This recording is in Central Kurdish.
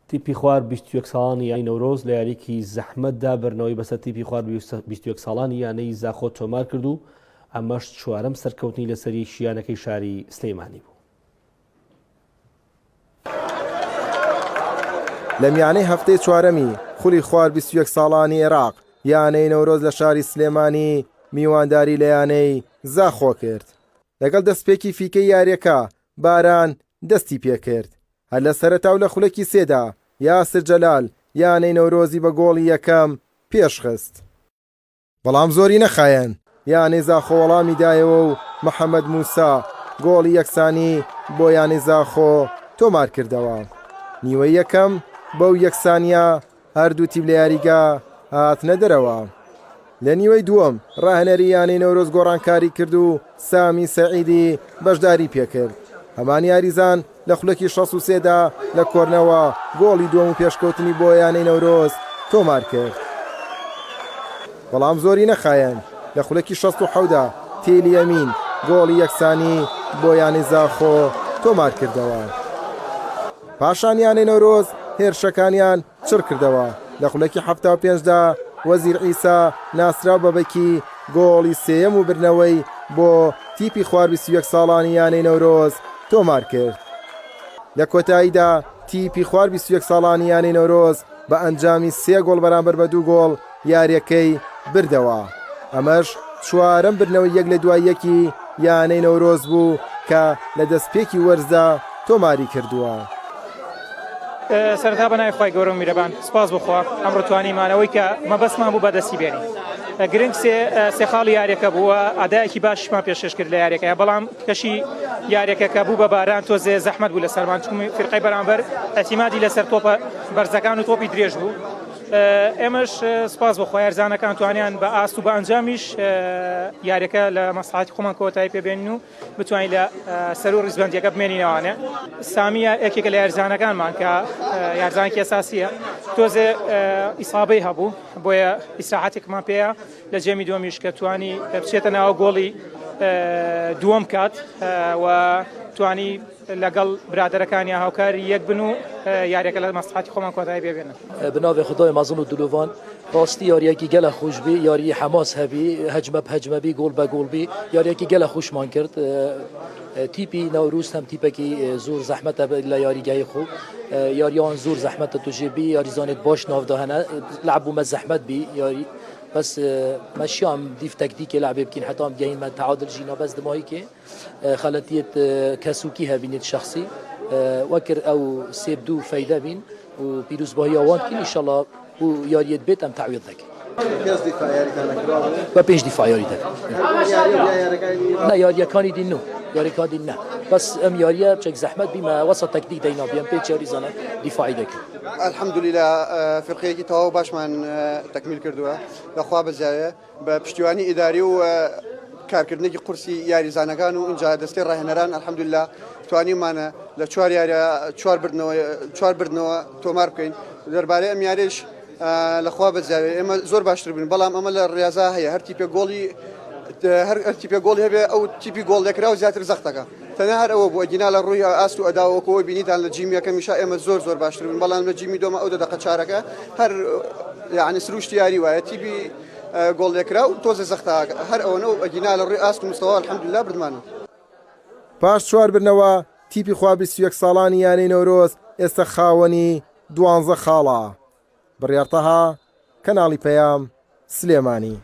تیپی خوار 21 ساڵانی یانی نەورۆز لە یاریکی زەحمەتدا بەرنەوەی بەسەر تیپی خوار 21 ساڵانی یانەی زاخۆ تۆمار کردو ئەمەش چوارەم سەرکەوتنی لەسەری شیانەکەی شاری سلەیمانی بوو. لە میانەی هەفتەی چوارەمی خولی خوار 21 ساڵانی عێراق یانەی نەورۆز لە شاری سلێمانی میوانداری لە یانەی زاخۆ کرد. لەگەڵ دەستپێکی فیکەی یاریەکە باران دەستی پێکرد. هەر لە سەرەتاو لە خولەکی سێدا یاسر جەلال یانەی نەورۆزی بە گۆڵی یەکەم پێشخست. بەڵام زۆری نەخایەن یانەی زاخۆ وەڵامی دایەوە و محەممەد موسا گۆڵی یەکسانی بۆ یانەی زاخۆ تۆمار کردەوە. نیوەی یەکەم بەو یەکسانیە هەردوو تیب لە یاریگا هاتنە دەرەوە. لە نیوەی دووەم ڕاهێنەری یانەی نەورۆز گۆڕانکاری کرد و سامی سەعیدی بەشداری پێکرد. هەمان یاریزان لە خولەکی 63دا لە کۆرنەوە گۆڵی دووەم و پێشکەوتنی بۆ یانەی نەورۆز تۆمار کرد. بەڵام زۆری نەخایەن لە خولەکی 67دا تێلی ئەمین گۆڵی یەکسانی بۆ یانەی زاخۆ تۆمار کردەوە. پاشان یانەی نەورۆز هێرشەکانیان چڕ کردەوە. لە خولەکی 75دا وەزیر عیسا ناسراو بەبەکی گۆڵی سێیەم و برنەوەی بۆ تیپی خوار 21 ساڵانی یانەی نەورۆز تۆمار کرد. لە کۆتاییدا تیپی خوار 21 ساڵانی یانەی نەورۆز بە ئەنجامی 3 گۆڵ بەرامبەر بە 2 گۆڵ یاریەکەی بردەوە. ئەمەش چوارەم برنەوەی یەک لە دوای یەکی یانەی نەورۆز بوو کە لە دەستپێکی وەرزدا تۆماری کردووە. سەرەتا بەنای خی گەورە و میرەبان سپاس بخوا ئەم ڕتوانیمانەوەی کە مەبەستمان بوو بەدەستی بێنین. گرنگ سێ خاڵی یاریەکە بووە ئادایەکی باشمان پێشکەش کرد لە یاریەکە، بەڵام کەشی یاریەکە کە بوو بە باران تۆزێ زەحمەت بوو لە سەرمان، چون فرقەی بەرامبەر ئەتیمادی لەسەر تۆپە بەرزەکان و تۆپی درێژ بوو. ئێمەش سپاس بخوا یارزانەکان توانیان بە ئاست و بە ئەنجامیش یاریەکە لە مەسلحەتی خۆمان کۆتایی پێبێنین و بتوانین لە سەر و ڕیزبەندیەکە بمێنینەوانێ. سامیە یەکێکە لە یارزانەکانمان کە یارزانێکی ئەساسیە، تۆزێ ئیسابەی هەبوو بۆیە ئیسراحەتێکمان پێەیە لە جێمی دووەمیش کە توانی بچێتە ناوە گۆڵی دووەم کات و توانی لەگەڵ برادەرەکانی هاوکاری یەک بن و یاریەکە لە مەسلحەتی خۆمان کۆتایی پێبێنن. بناوی خدای مەزن و دلوان ڕاستی یاریەکی گەلە خۆش بی، یاری حەماس هەبی، هەجمە هەجمەبی، گۆڵ بە گۆڵ بی، یاریەکی گەلە خۆشمان کرد. تیپی نەوروز هەم تیپێکی زۆر زەحمەتە لە یاریگای خۆ، یاریان زۆر زەحمەتە توژێ بی، یاریزانێت باش ناودا هەنە لعبومە زەحمەت بی یاری. بس ماشي عم ضيف تكتيكي لعبه يمكن حتى عم جايين ما تعادل جينا بس دماغي خلتيت كاسوكيها بين شخصي وكر او سيبدو فايده بين وبيروز باهيا وان ان شاء الله وياريت بيت ام تعويض ذاك پێش دیفاعیاری و پێش دیفاعیاری دەکەن. نا یاریە کانی دین نو یاری کانی دین نه بس ام یاریە بچێک زەحمەت بیمە وەسط تەکتیک دەینا بیان پێچ یاری زانە دیفاعی دەکەن. الحەمدولیلا فرقەیەکی تەواو باشمان تەکمیل کردووە لەخوا بەزایە بە پشتیوانی ئیداری و کارکردنێکی قورسی یاریزانەکان و اینجا دەستەی ڕاهێنەران الحەمدولیلا توانیمانە لە چوار بردنەوە تۆمار بکەین. دەربارەی ئەم یاریش لەخوا بەزاوێ ئێمە زۆر باشتر بووین، بەڵام ئەمە لە ڕێزا هەیە هەر تیپێ گۆڵی هەبێ ئەو تیپی گۆڵ دەکرا و زیاتر زەختەکە. تەنها هەر ئەوە بووە گینا لە ڕووی ئاست و ئەداوەکەوە بینیتان لە جیمی یەکەمیشا ئێمە زۆر باشتر بووین، بەڵام لە جیمی دۆمە ئەو دەقە چارەکە هەر یعنی سروشتی یاری وایە تیپی گۆڵ دەکرا و تۆزە زەختەکە هەر ئەوەنە و گینا لە ڕووی ئاست و مستەوا الحەمدولیلا بردمانە. پاش چوار برنەوە تیپی خوار 21 ساڵانی یانەی نەورۆز ئێستا خاوەنی 12 خاڵە. بڕیارتەها کەناڵی پەیام سلێمانی.